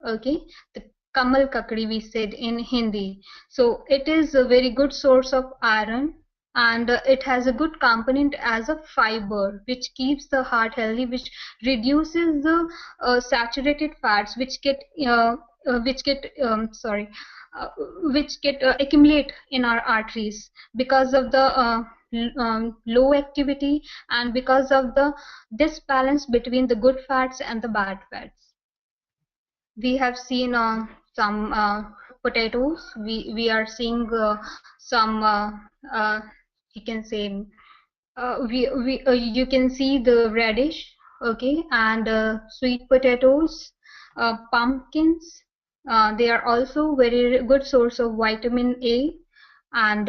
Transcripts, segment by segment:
Okay, the kamal kakdi we said in Hindi. So it is a very good source of iron, and it has a good component as a fiber which keeps the heart healthy, which reduces the saturated fats which get sorry uh, which get accumulate in our arteries because of the low activity, and because of the disbalance between the good fats and the bad fats. We have seen some potatoes. We are seeing some uh, you can say we you can see the radish, okay, and sweet potatoes, pumpkins. They are also very good source of vitamin A, and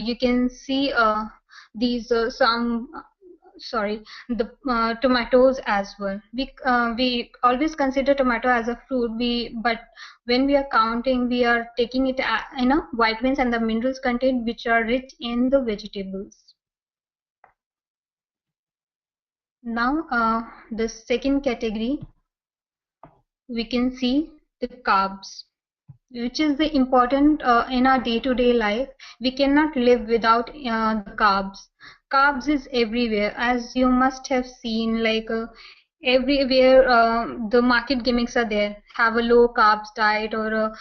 you can see these some sorry, the tomatoes as well. We always consider tomato as a fruit, but when we are counting, we are taking it vitamins and the minerals content which are rich in the vegetables. Now the second category, we can see the carbs, which is the important in our day-to-day life. We cannot live without the carbs. Carbs is everywhere, as you must have seen, like everywhere the market gimmicks are there. Have a low carbs diet, or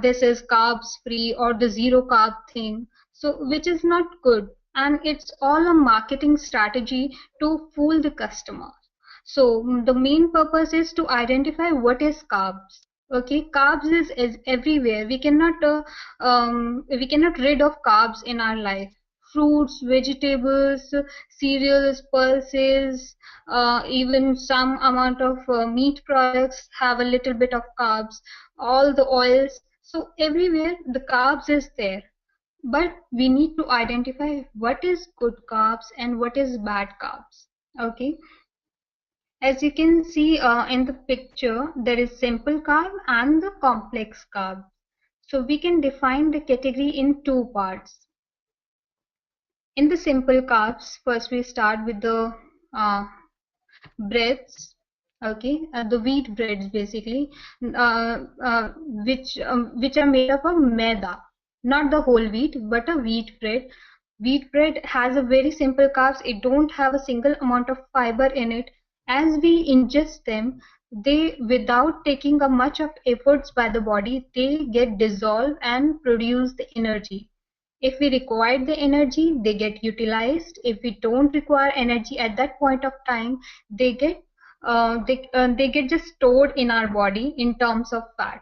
this is carbs free, or the zero carb thing. So which is not good, and it's all a marketing strategy to fool the customer. So the main purpose is to identify what is carbs. Okay, carbs is everywhere. We cannot rid of carbs in our life. Fruits, vegetables, cereals, pulses, even some amount of meat products have a little bit of carbs. All the oils. So everywhere the carbs is there. But we need to identify what is good carbs and what is bad carbs. Okay. As you can see in the picture, there is simple carb and the complex carb. So we can define the category in two parts. In the simple carbs, first we start with the uh, breads, okay, the wheat breads basically, which are made up of maida, not the whole wheat, but a wheat bread. Wheat bread has a very simple carbs. It don't have a single amount of fiber in it. As we ingest them, they, without taking a much of efforts by the body, they get dissolved and produce the energy. If we require the energy, they get utilized. If we don't require energy at that point of time, they get they get just stored in our body in terms of fat.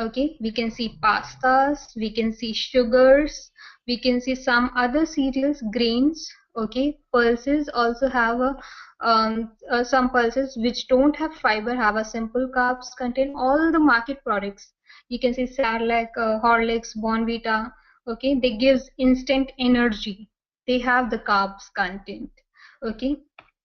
Okay, we can see pastas, we can see sugars, we can see some other cereals, grains. Okay, pulses also have some pulses which don't have fiber, have a simple carbs contain. All the market products, you can see Cerelac, Horlicks, Bonvita. Okay, they gives instant energy. They have the carbs content. Okay,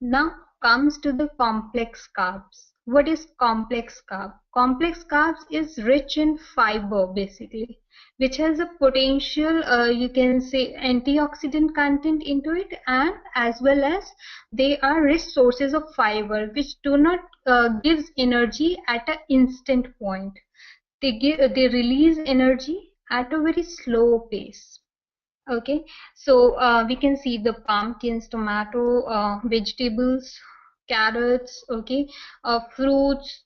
now comes to the complex carbs. What is complex carb? Complex carbs is rich in fiber basically, which has a potential, you can say, antioxidant content into it, and as well as they are rich sources of fiber which do not gives energy at an instant point. They release energy at a very slow pace. Okay, so we can see the pumpkins, tomato, vegetables, carrots, okay, fruits,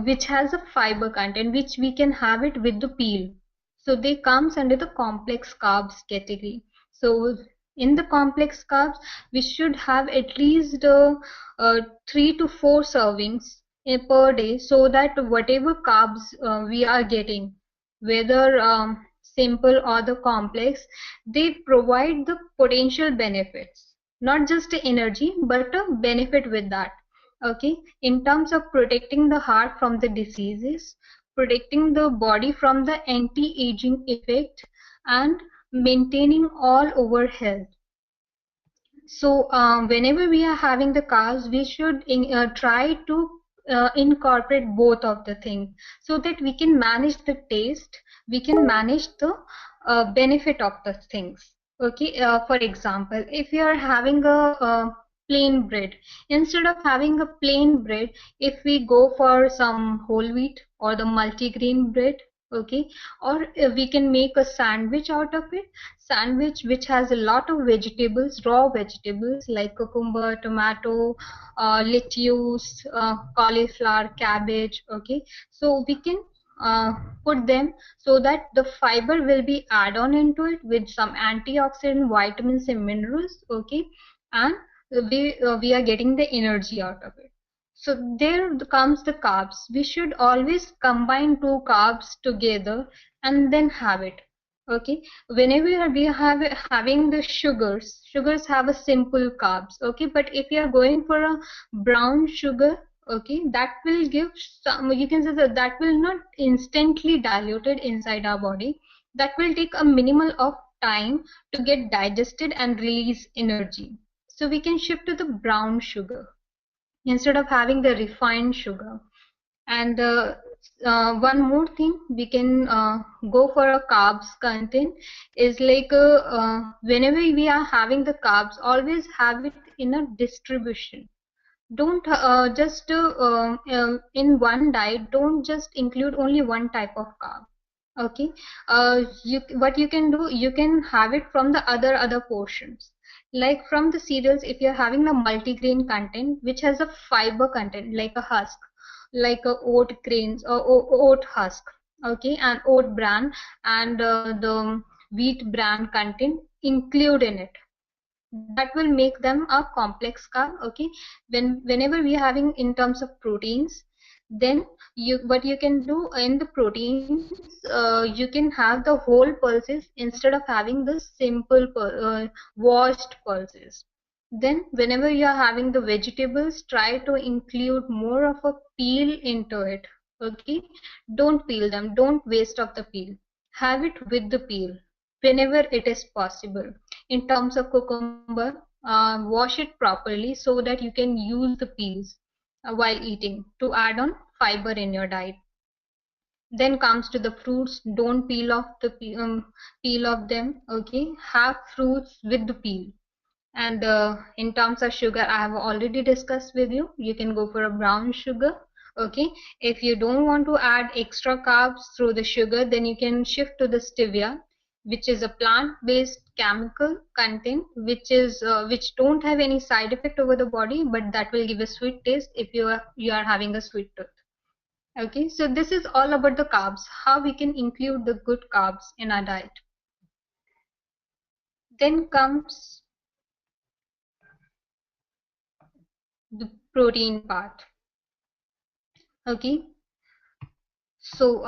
which has a fiber content, which we can have it with the peel. So they comes under the complex carbs category. So in the complex carbs, we should have at least 3 to 4 servings per day, so that whatever carbs we are getting, whether simple or the complex, they provide the potential benefits, not just energy but a benefit with that. Okay, in terms of protecting the heart from the diseases, protecting the body from the anti-aging effect, and maintaining all over health. So whenever we are having the carbs, we should try to incorporate both of the things, so that we can manage the taste, we can manage the benefit of the things. Okay, for example, if you are having a plain bread. Instead of having a plain bread, if we go for some whole wheat or the multigrain bread, okay, or we can make a sandwich out of it, sandwich which has a lot of vegetables, raw vegetables like cucumber, tomato, lettuce, cauliflower, cabbage, okay. So we can uh, put them so that the fiber will be add on into it with some antioxidant, vitamins and minerals, okay, and we are getting the energy out of it. So there comes the carbs. We should always combine two carbs together and then have it. Okay, whenever we have having the sugars have a simple carbs. Okay, but if you are going for a brown sugar, okay, that will give some, you can say that will not instantly diluted inside our body. That will take a minimal of time to get digested and release energy. So we can shift to the brown sugar instead of having the refined sugar. And one more thing we can go for a carbs content is like whenever we are having the carbs, always have it in a distribution. Don't just in one diet, don't just include only one type of carb. Okay, what you can do, you can have it from the other portions, like from the cereals. If you're having the multigrain content which has a fiber content like a husk, like a oat grains or oat husk, okay, and oat bran and the wheat bran content include in it, that will make them a complex carb. Okay, whenever we are having in terms of proteins, then you what you can do in the proteins, you can have the whole pulses instead of having the simple washed pulses. Then whenever you are having the vegetables, try to include more of a peel into it. Okay, don't peel them, don't waste of the peel, have it with the peel whenever it is possible. In terms of cucumber, wash it properly so that you can use the peels while eating to add on fiber in your diet. Then comes to the fruits, don't peel off the peel of them. Okay, have fruits with the peel. And in terms of sugar, I have already discussed with you. You can go for a brown sugar. Okay, if you don't want to add extra carbs through the sugar, then you can shift to the stevia, which is a plant-based chemical content, which don't have any side effect over the body, but that will give a sweet taste if you are having a sweet tooth. Okay, so this is all about the carbs, how we can include the good carbs in our diet. Then comes the protein part. Okay, so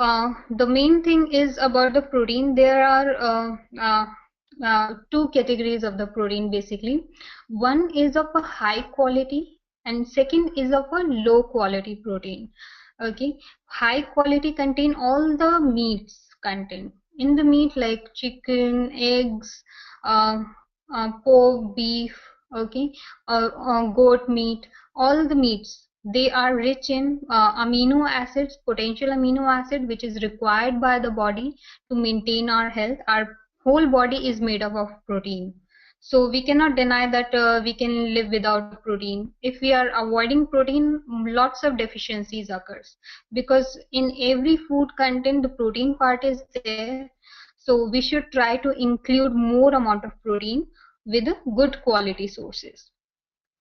the main thing is about the protein. There are two categories of the protein basically. One is of a high quality and second is of a low quality protein. Okay, high quality contain all the meats content in the meat like chicken, eggs, uh, pork, beef, okay, goat meat, all the meats, they are rich in amino acids, potential amino acid, which is required by the body to maintain our health. Our whole body is made up of protein. So we cannot deny that we can live without protein. If we are avoiding protein, lots of deficiencies occurs, because in every food content the protein part is there. So we should try to include more amount of protein with good quality sources.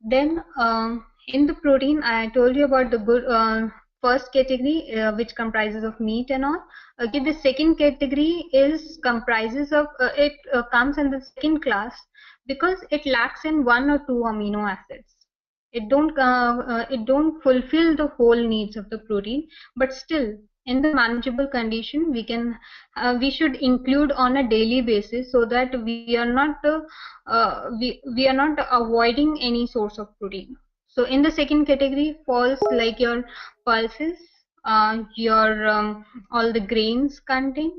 Then in the protein, I told you about the good first category, which comprises of meat and all. Okay, the second category is comprises of it comes in the second class because it lacks in one or two amino acids. It don't fulfill the whole needs of the protein, but still in the manageable condition we should include on a daily basis so that we are not avoiding any source of protein. So in the second category falls like your pulses, your all the grains content,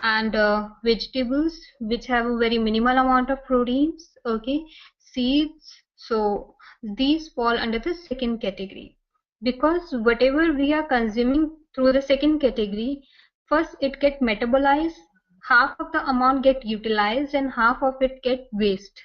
and vegetables which have a very minimal amount of proteins, okay, seeds. So these fall under the second category, because whatever we are consuming through the second category, first it get metabolized, half of the amount get utilized and half of it get waste.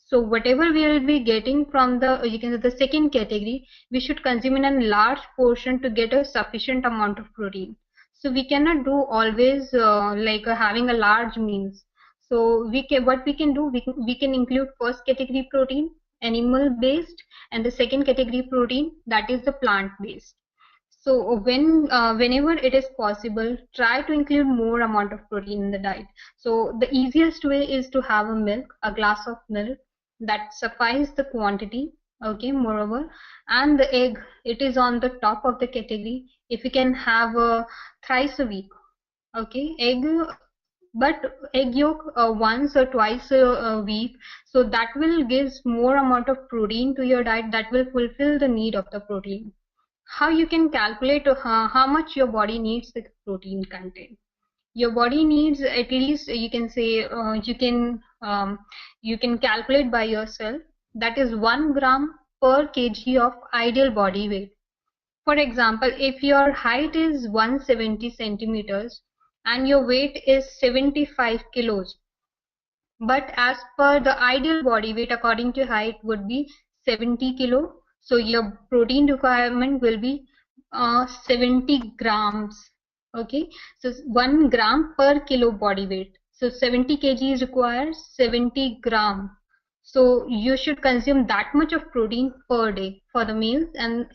So whatever we will be getting from the, you can say, the second category, we should consume in a large portion to get a sufficient amount of protein. So we cannot do always having a large meals. So what we can do, we can include first category protein, animal based, and the second category protein, that is the plant based. So whenever it is possible, try to include more amount of protein in the diet. So the easiest way is to have a milk, a glass of milk that suffice the quantity. Okay, moreover, and the egg, it is on the top of the category. If you can have thrice a week, okay, egg, but egg yolk once or twice a week, so that will gives more amount of protein to your diet, that will fulfill the need of the protein. How you can calculate how much your body needs the protein content? Your body needs at least, you can say, you can calculate by yourself, that is 1 gram per kg of ideal body weight. For example, if your height is 170 centimeters and your weight is 75 kilos, but as per the ideal body weight according to height would be 70 kilo, so your protein requirement will be 70 grams. Okay, so 1 gram per kilo body weight, so 70 kg requires 70 gram. So you should consume that much of protein per day for the males, and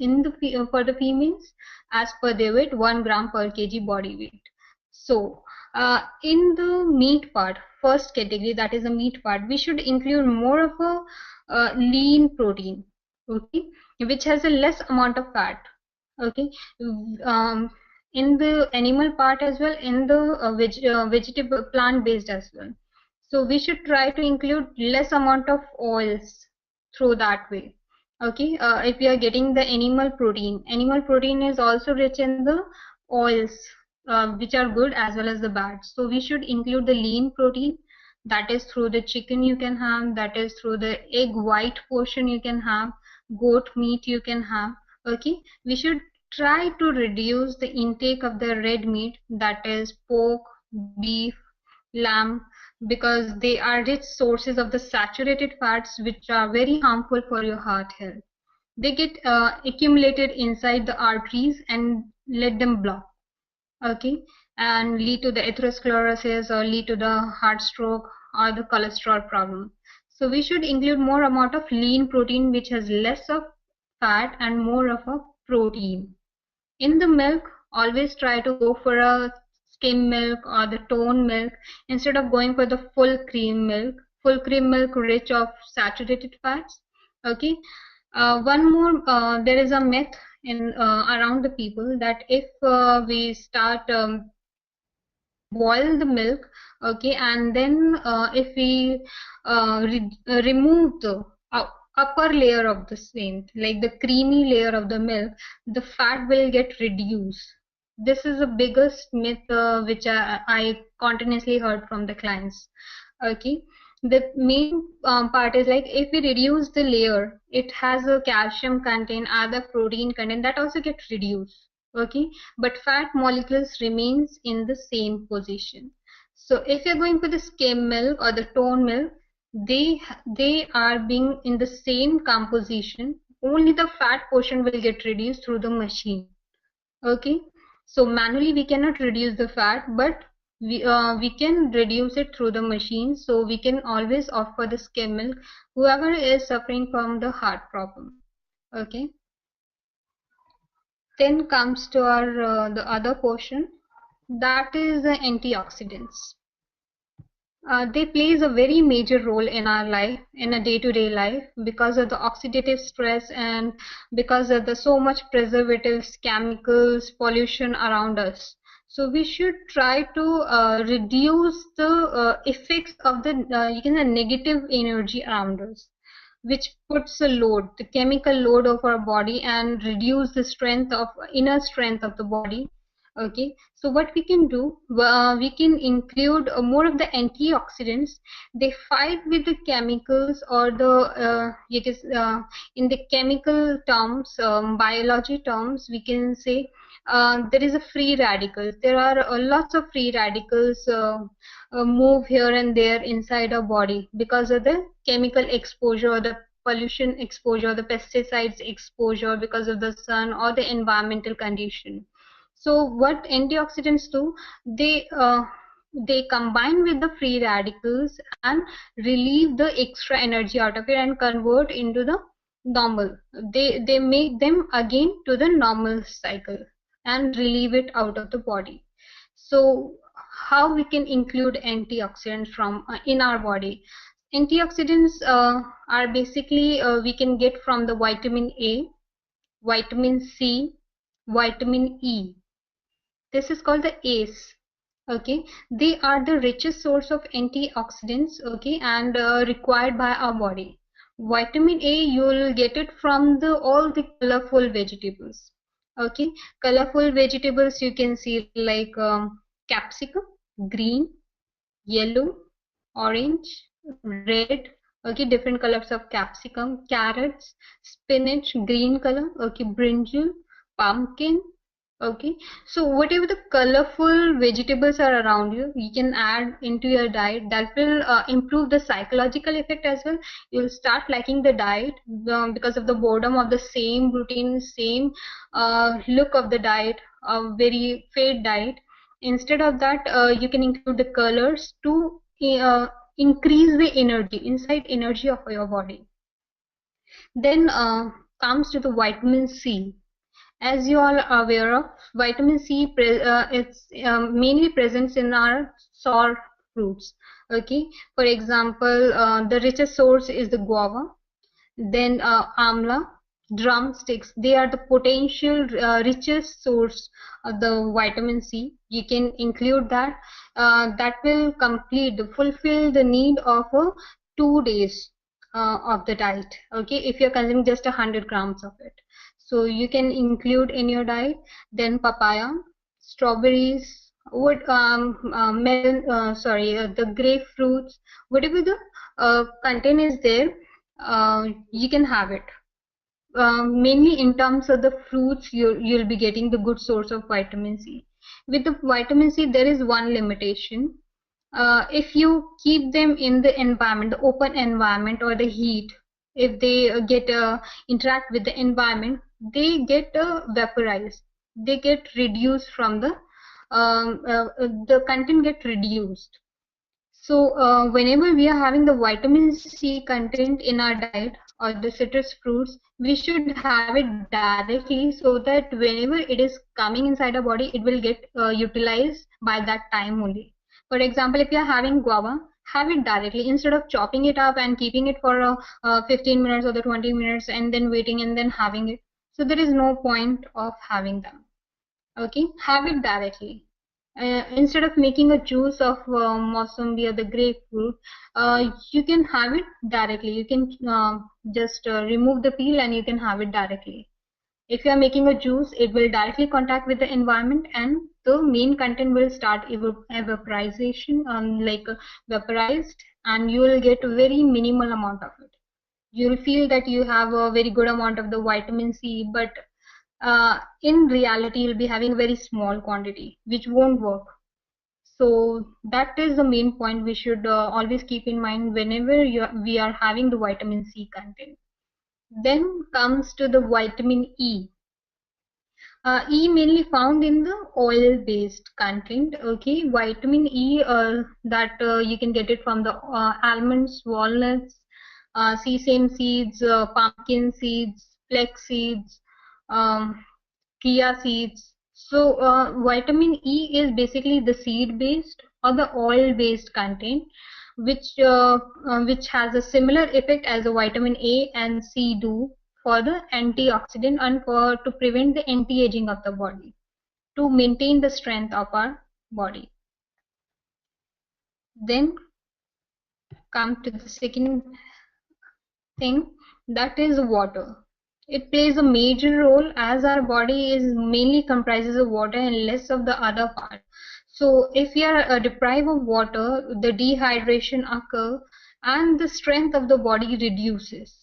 for the females, as per their weight, 1 gram per kg body weight. So in the meat part, first category, that is the meat part, we should include more of a lean protein, okay, which has a less amount of fat. Okay, um, in the animal part as well, in the vegetable plant based as well. So we should try to include less amount of oils through that way. Okay, if we are getting the animal protein is also rich in the oils, which are good as well as the bad. So we should include the lean protein, that is through the chicken you can have, that is through the egg white portion you can have, goat meat you can have. Okay, we should try to reduce the intake of the red meat, that is pork, beef, lamb, because they are rich sources of the saturated fats which are very harmful for your heart health. They get accumulated inside the arteries and let them block, okay, and lead to the atherosclerosis or lead to the heart stroke or the cholesterol problem. So we should include more amount of lean protein which has less of fat and more of a protein. In the milk, always try to go for a skim milk or the tone milk instead of going for the full cream milk. Full cream milk rich of saturated fats. Okay. One more, there is a myth in around the people that if we start boil the milk, okay, and then if we remove the upper layer of the same, like the creamy layer of the milk, the fat will get reduced. This is the biggest myth which I continuously heard from the clients. Okay, the main part is like if we reduce the layer, it has a calcium content, other protein content that also gets reduced. Okay, but fat molecules remains in the same position. So if you're going for the skim milk or the tone milk, they are being in the same composition, only the fat portion will get reduced through the machine. Okay, so manually we cannot reduce the fat, but we can reduce it through the machine. So we can always opt for the skim milk whoever is suffering from the heart problem. Okay, then comes to our the other portion, that is the antioxidants. They plays a very major role in our life, in a day-to-day life, because of the oxidative stress and because of the so much preservatives, chemicals, pollution around us. So we should try to reduce the effects of the you can say negative energy around us, which puts a load, the chemical load of our body, and reduce the strength of inner strength of the body, Okay, so what we can do, we can include more of the antioxidants. They fight with the chemicals, or the it is in the chemical terms, biology terms, we can say there is a free radicals. There are lots of free radicals move here and there inside our body because of the chemical exposure, or the pollution exposure, the pesticides exposure, because of the sun or the environmental condition. So what antioxidants do, they combine with the free radicals and relieve the extra energy out of it and convert into the normal. They make them again to the normal cycle and relieve it out of the body. So how we can include antioxidants from in our body? Antioxidants are basically we can get from the vitamin A, vitamin C, vitamin E. This is called the ACE. Okay, they are the richest source of antioxidants. Okay, and required by our body. Vitamin A, you will get it from the all the colorful vegetables. Okay, colorful vegetables you can see like capsicum, green, yellow, orange, red. Okay, different colors of capsicum, carrots, spinach, green color. Okay, brinjal, pumpkin. Okay, so whatever the colorful vegetables are around you, you can add into your diet. That will improve the psychological effect as well. You'll start liking the diet because of the boredom of the same routine, same look of the diet, a very fade diet. Instead of that, you can include the colors to increase the energy, inside energy of your body. Then comes to the vitamin C. As you all are aware of, vitamin C it's mainly present in our sour fruits. Okay, for example, the richest source is the guava, then amla, drumsticks. They are the potential richest source of the vitamin C. You can include that. That will fulfill the need of 2 days of the diet. Okay, if you're consuming just 100 grams of it, so you can include in your diet. Then papaya, strawberries, melon, the grapefruits, whatever the content is there, you can have it. Mainly in terms of the fruits, you'll be getting the good source of vitamin C. With the vitamin C, there is one limitation. If you keep them in the environment, the open environment or the heat, if they interact with the environment, they get vaporized. They get reduced from the content get reduced. So whenever we are having the vitamin C content in our diet or the citrus fruits, we should have it directly so that whenever it is coming inside our body, it will get utilized by that time only. For example, if you are having guava, have it directly instead of chopping it up and keeping it for 15 minutes or the 20 minutes and then waiting and then having it. So there is no point of having them. Okay, have it directly. Instead of making a juice of Mossambi or the grapefruit, you can have it directly. You can just remove the peel and you can have it directly. If you are making a juice, it will directly contact with the environment and the main content will start evaporization, vaporized, and you will get a very minimal amount of it. You will feel that you have a very good amount of the vitamin C, but in reality you'll be having a very small quantity which won't work. So that is the main point we should always keep in mind whenever we are having the vitamin C content. Then comes to the vitamin E. E mainly found in the oil-based content. Okay, vitamin E that you can get it from the almonds, walnuts, sesame seeds, pumpkin seeds, flax seeds, um, chia seeds. So vitamin E is basically the seed-based or the oil-based content, which has a similar effect as a vitamin A and C do for the antioxidant and for to prevent the anti-aging of the body, to maintain the strength of our body. Then come to the second thing, that is water. It plays a major role as our body is mainly comprises of water and less of the other part. So if we are deprived of water, the dehydration occur and the strength of the body reduces.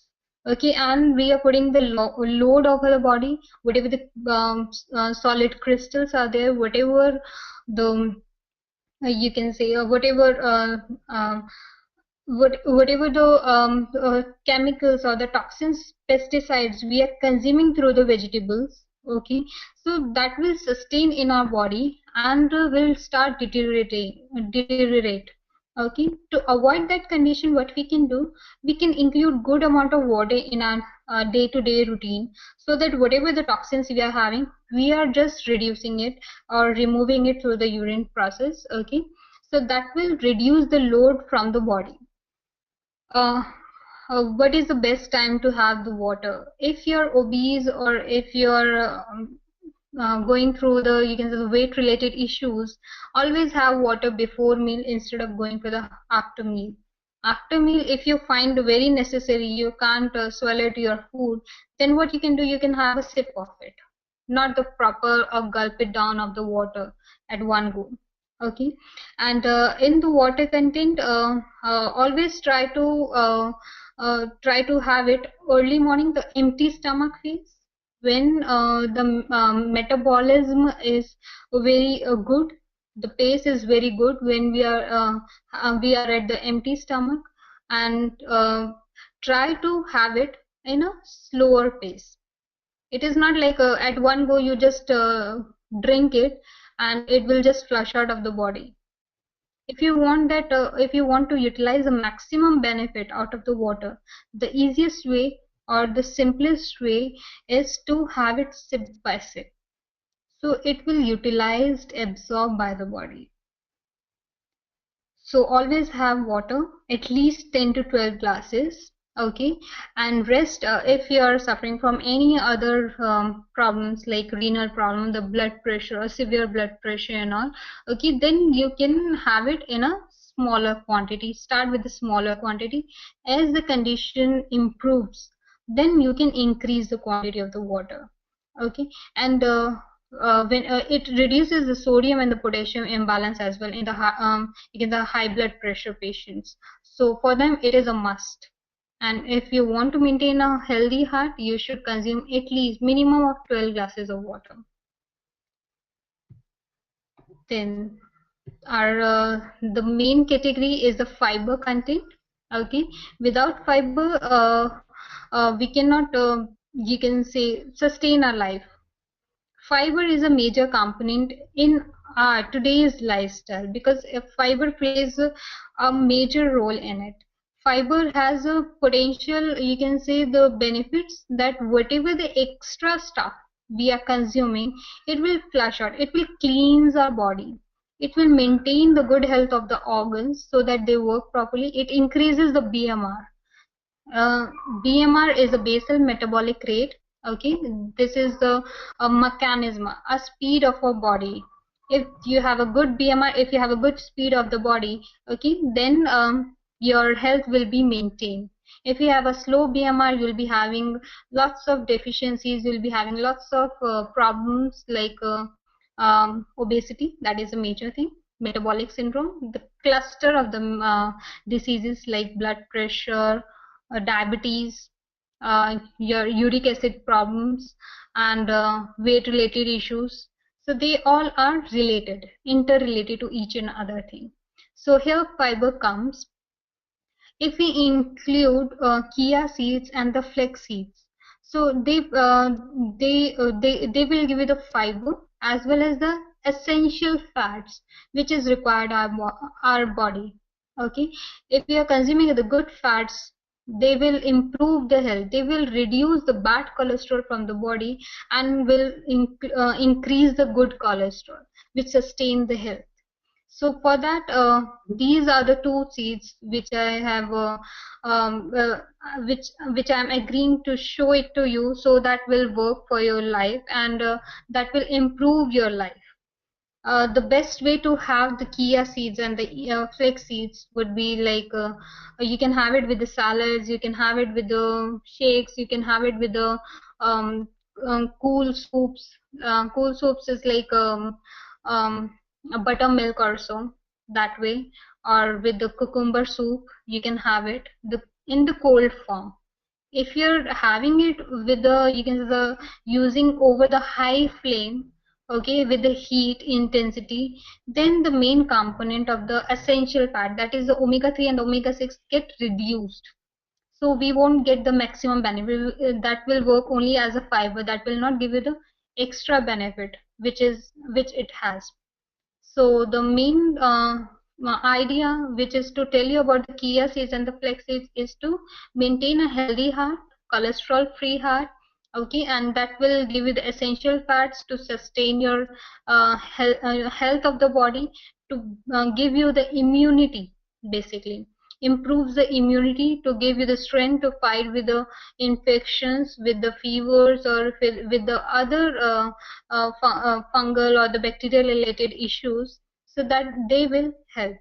Okay, and we are putting the load over the body, whatever the solid crystals are there, whatever the you can say whatever whatever the chemicals or the toxins, pesticides we are consuming through the vegetables, okay, so that will sustain in our body and will start deteriorate. Okay, to avoid that condition, what we can do, we can include good amount of water in our day-to-day routine, so that whatever the toxins we are having, we are just reducing it or removing it through the urine process. Okay, so that will reduce the load from the body. uh, what is the best time to have the water? If you're obese or if you're going through the, you can say, the weight related issues, always have water before meal instead of going for the after meal. After meal, if you find very necessary, you can't swallow it your food, then what you can do, you can have a sip of it, not the proper gulp it down of the water at one go. Okay, and in the water content, always try to have it early morning, the empty stomach phase, when the metabolism is very good, the pace is very good when we are at the empty stomach, and try to have it in a slower pace. It is not like at one go you just drink it and it will just flush out of the body. If you want that, if you want to utilize the maximum benefit out of the water, the easiest way or the simplest way is to have it sip by sip. So it will utilized, absorbed by the body. So always have water, at least 10 to 12 glasses. Okay, and rest, if you are suffering from any other problems like renal problem, the blood pressure or severe blood pressure and all, okay, then you can have it in a smaller quantity. Start with the smaller quantity. As the condition improves, then you can increase the quantity of the water. Okay, and when it reduces the sodium and the potassium imbalance as well in the high blood pressure patients. So for them it is a must. And if you want to maintain a healthy heart, you should consume at least minimum of 12 glasses of water. Then our the main category is the fiber content. Okay, without fiber we cannot you can say sustain our life. Fiber is a major component in today's lifestyle because fiber plays a major role in it. Fiber has a potential, you can say, the benefits that whatever the extra stuff we are consuming, it will flush out, it will cleanse our body. It will maintain the good health of the organs so that they work properly. It increases the BMR. BMR is a basal metabolic rate. Okay, this is the mechanism, a speed of our body. If you have a good BMR, if you have a good speed of the body, okay, then your health will be maintained. If you have a slow BMR, you'll be having lots of deficiencies, you'll be having lots of problems like obesity, that is a major thing, metabolic syndrome, the cluster of the diseases like blood pressure, diabetes, your uric acid problems, and weight related issues. So they all are related, interrelated to each and other thing. So here fiber comes if we include chia seeds and the flax seeds. So they will give you the fiber as well as the essential fats which is required our body. Okay, if we are consuming the good fats, they will improve the health, they will reduce the bad cholesterol from the body and will increase the good cholesterol which sustain the health. So for that, these are the two seeds which I have, which I am agreeing to show it to you, so that will work for your life and that will improve your life. the best way to have the chia seeds and the flax seeds would be like you can have it with the salads, you can have it with the shakes, you can have it with the um, cool soups. Cool soups is like um, a buttermilk or so, that way, or with the cucumber soup you can have it in the cold form. If you're having it with the, you can say, the using over the high flame, okay, with the heat intensity, then the main component of the essential fat, that is the omega-3 and omega-6, get reduced. So we won't get the maximum benefit. That will work only as a fiber, that will not give you the extra benefit which it has. So the main idea which is to tell you about the chia seeds and the flax seeds is to maintain a healthy heart, cholesterol free heart, okay, and that will give you the essential fats to sustain your health of the body, to give you the immunity, basically improves the immunity, to give you the strength to fight with the infections, with the fevers, or with the other fungal or the bacterial related issues, so that they will help.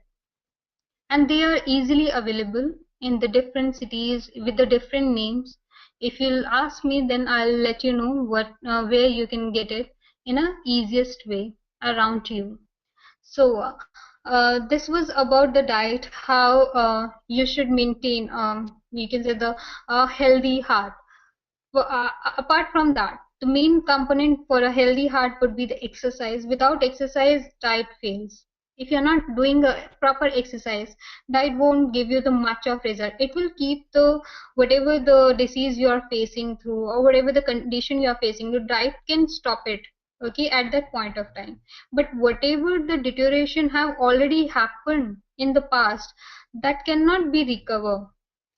And they are easily available in the different cities with the different names. If you'll ask me, then I'll let you know what where you can get it in a easiest way around you. So this was about the diet, how you should maintain, you can say, the healthy heart. Apart from that, the main component for a healthy heart would be the exercise. Without exercise, diet fails. If you're not doing a proper exercise, diet won't give you the much of result. It will keep the whatever the disease you are facing through, or whatever the condition you are facing, the diet can stop it, okay, at that point of time. But whatever the deterioration have already happened in the past, that cannot be recovered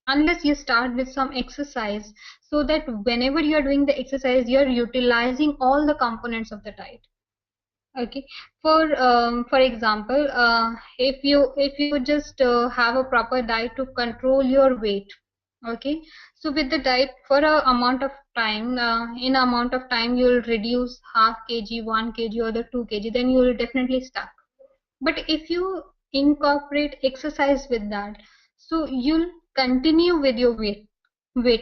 unless you start with some exercise, so that whenever you are doing the exercise, you are utilizing all the components of the diet. Okay, for example, if you just have a proper diet to control your weight, okay, so with the diet for a amount of time, in amount of time you will reduce half kg, 1 kg, or the 2 kg, then you will definitely start. But if you incorporate exercise with that, so you'll continue with your weight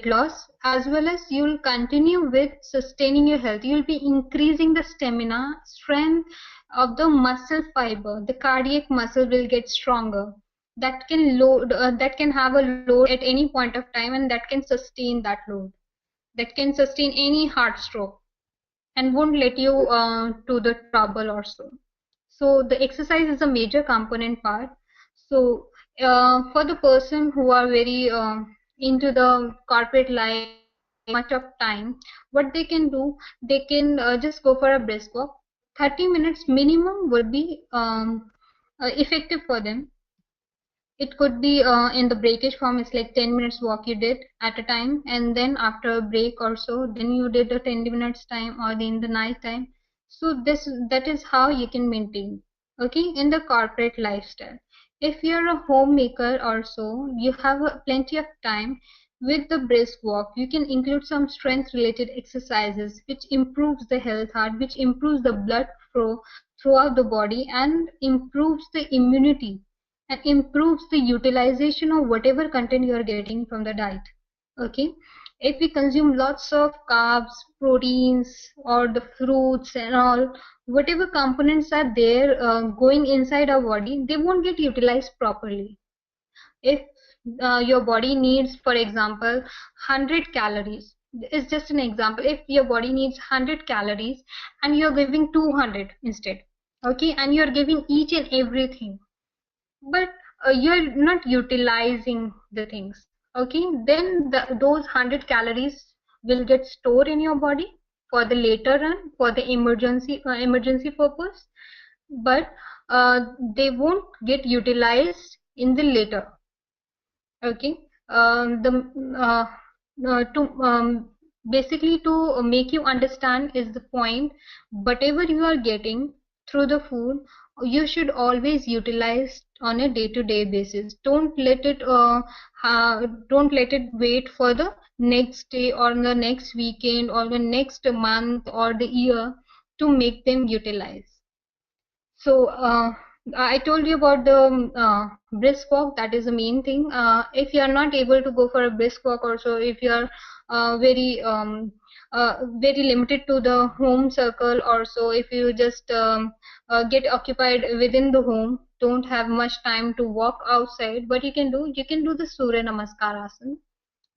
loss, as well as you'll continue with sustaining your health. You'll be increasing the stamina, strength of the muscle fiber. The cardiac muscle will get stronger. That can load, that can have a load at any point of time, and that can sustain that load. That can sustain any heart stroke and won't let you to the trouble or so. So the exercise is a major component part. So for the person who are very into the corporate life, much of time, what they can do, they can just go for a brisk walk. 30 minutes minimum would be effective for them. It could be in the breakage form, it's like 10 minutes walk you did at a time, and then after a break or so, then you did a 10 minutes time, or in the night time. So that is how you can maintain, okay, in the corporate lifestyle. If you're a homemaker or so, you have plenty of time. With the brisk walk, you can include some strength related exercises which improves the health heart, which improves the blood flow throughout the body, and improves the immunity, and improves the utilization of whatever content you are getting from the diet. Okay, if we consume lots of carbs, proteins, or the fruits and all, whatever components are there going inside our body, they won't get utilized properly. If your body needs, for example, 100 calories, it's just an example, if your body needs 100 calories and you're giving 200 instead, okay, and you're giving each and everything, but you're not utilizing the things, okay, then those 100 calories will get stored in your body for the later run, for the emergency purpose, but they won't get utilized in the later. Okay, the to basically to make you understand is the point. Whatever you are getting through the food, you should always utilize on a day-to-day basis. Don't let it wait for the next day or the next weekend or the next month or the year to make them utilize. So I told you about the brisk walk. That is the main thing. If you are not able to go for a brisk walk, also if you are very limited to the home circle, or so if you just get occupied within the home, don't have much time to walk outside, what you can do the Surya Namaskar asana,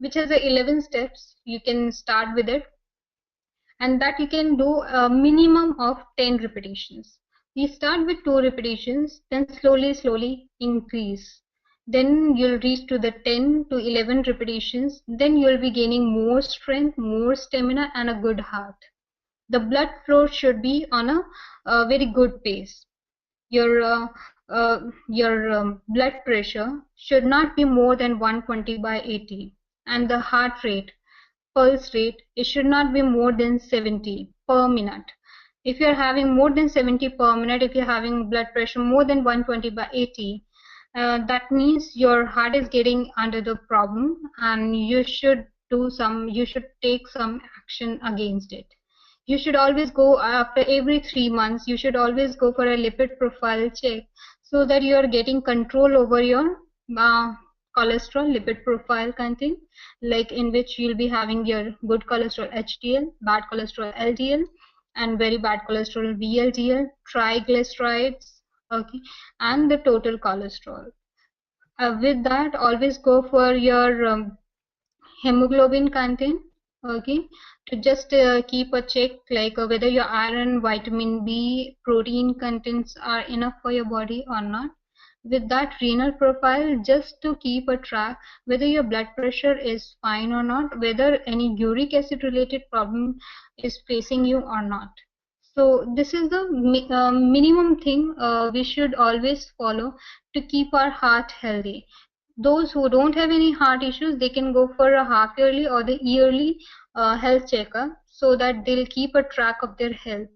which has a 11 steps. You can start with it, and that you can do a minimum of 10 repetitions. You start with 2 repetitions, then slowly increase. Then you'll reach to the 10 to 11 repetitions. Then you'll be gaining more strength, more stamina, and a good heart. The blood flow should be on a very good pace. Your blood pressure should not be more than 120/80, and the heart rate, pulse rate, it should not be more than 70 per minute. If you're having more than 70 per minute, if you're having blood pressure more than 120/80, that means your heart is getting under the problem, and you should take some action against it. You should always go after every 3 months. You should always go for a lipid profile check, so that you are getting control over your uh, cholesterol lipid profile content, like in which you'll be having your good cholesterol HDL, bad cholesterol LDL, and very bad cholesterol VLDL, triglycerides, okay, and the total cholesterol. With that, always go for your hemoglobin content, okay, to just keep a check, like whether your iron, vitamin B, protein contents are enough for your body or not. With that renal profile, just to keep a track whether your blood pressure is fine or not, whether any uric acid related problem is facing you or not. So this is the minimum thing we should always follow to keep our heart healthy. Those who don't have any heart issues, they can go for a half yearly or the yearly health checkup, so that they'll keep a track of their health,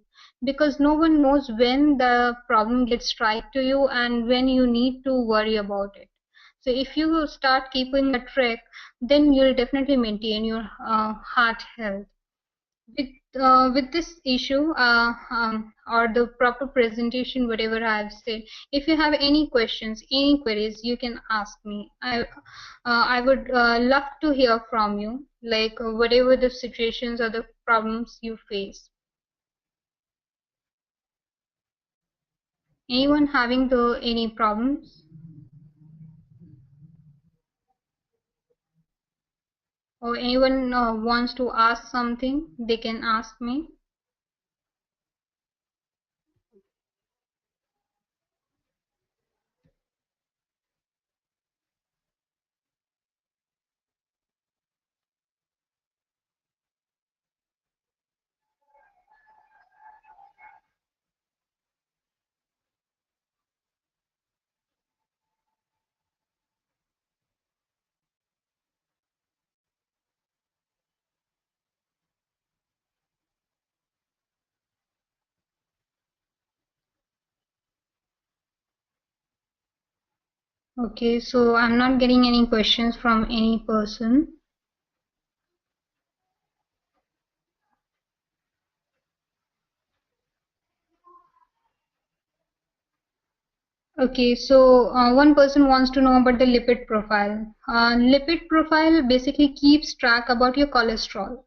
because no one knows when the problem gets strike to you and when you need to worry about it. So if you start keeping a track, then you'll definitely maintain your heart health. With this issue, or the proper presentation, whatever I've said, if you have any questions, any queries, you can ask me. I would love to hear from you, like whatever the situations or the problems you face. Anyone having any problems? Or anyone wants to ask something, they can ask me. Okay, so I'm not getting any questions from any person. Okay, so one person wants to know about the lipid profile. Lipid profile basically keeps track about your cholesterol.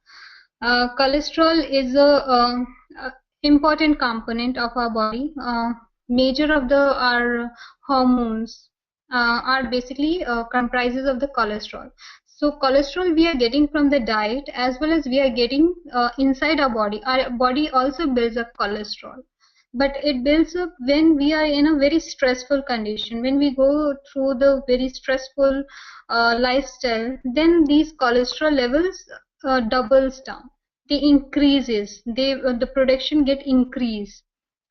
Cholesterol is a important component of our body. Major of the our hormones are basically comprises of the cholesterol. So cholesterol we are getting from the diet, as well as we are getting inside our body. Our body also builds up cholesterol, but it builds up when we are in a very stressful condition. When we go through the very stressful lifestyle, then these cholesterol levels doubles down. They increases. The production get increased.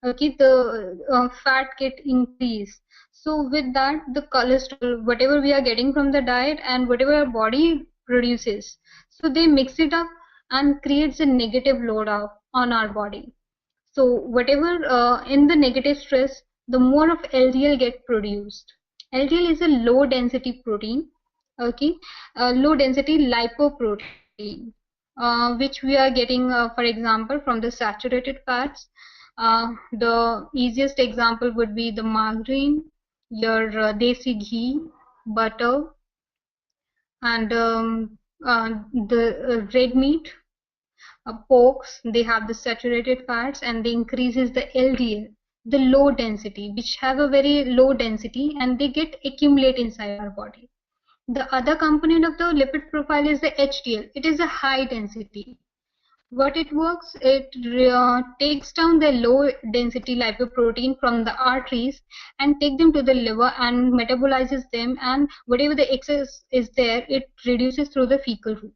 Okay, the fat get increased. So with that, the cholesterol, whatever we are getting from the diet and whatever our body produces, so they mix it up and creates a negative load on our body. So whatever in the negative stress, the more of LDL get produced. LDL is a low density protein, okay, low density lipoprotein, which we are getting, for example, from the saturated fats. The easiest example would be the margarine, your desi ghee, butter, and the red meat, porks. They have the saturated fats, and they increases the LDL, the low density, which have a very low density, and they get accumulate inside our body. The other component of the lipid profile is the HDL. It is a high density. What it works, it takes down the low density lipoprotein from the arteries and take them to the liver and metabolizes them, and whatever the excess is there, it reduces through the fecal route.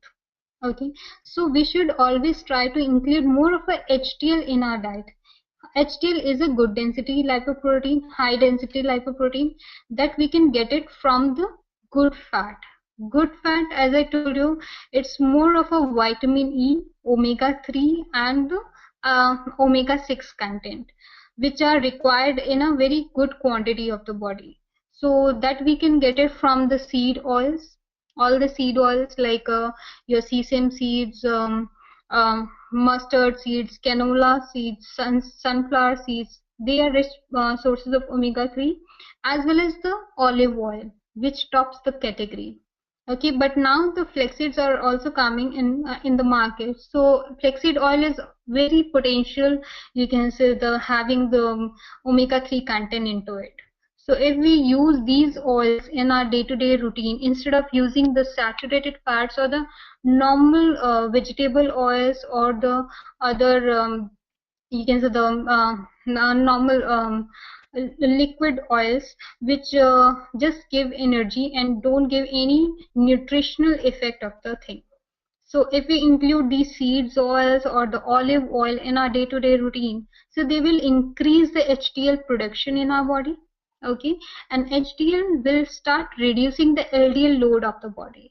Okay, so we should always try to include more of a HDL in our diet. HDL is a good density lipoprotein, high density lipoprotein, that we can get it from the good fat. Good fat, as I told you, it's more of a vitamin E, omega-3, and omega-6 content, which are required in a very good quantity of the body. So that we can get it from the seed oils, all the seed oils like your sesame seeds, mustard seeds, canola seeds, sunflower seeds. They are rich sources of omega-3, as well as the olive oil, which tops the category. Okay, but now the flaxseeds are also coming in the market. So flaxseed oil is very potential. You can say the having the omega-3 content into it. So if we use these oils in our day-to-day routine, instead of using the saturated fats or the normal vegetable oils or the other, you can say the normal liquid oils, which just give energy and don't give any nutritional effect of the thing. So if we include these seeds oils or the olive oil in our day-to-day routine, so they will increase the HDL production in our body. Okay, and HDL will start reducing the LDL load of the body,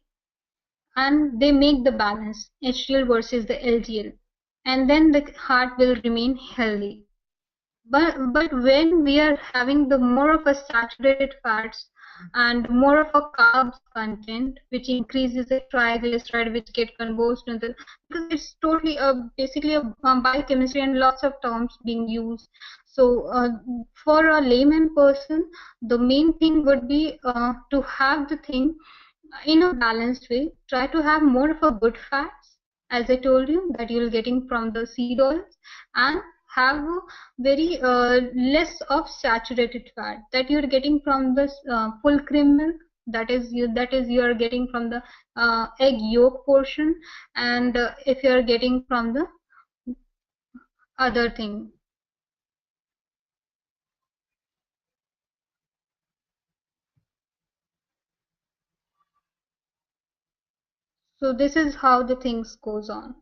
and they make the balance HDL versus the LDL, and then the heart will remain healthy. But when we are having the more of a saturated fats and more of a carbs content, which increases the triglyceride, which get converted into the, because it's totally basically a biochemistry and lots of terms being used. So for a layman person, the main thing would be to have the thing in a balanced way. Try to have more of a good fats, as I told you, that you're getting from the seed oils, and have very less of saturated fat that you're getting from this full cream milk, that is you are getting from the egg yolk portion, and if you are getting from the other thing. So this is how the things goes on.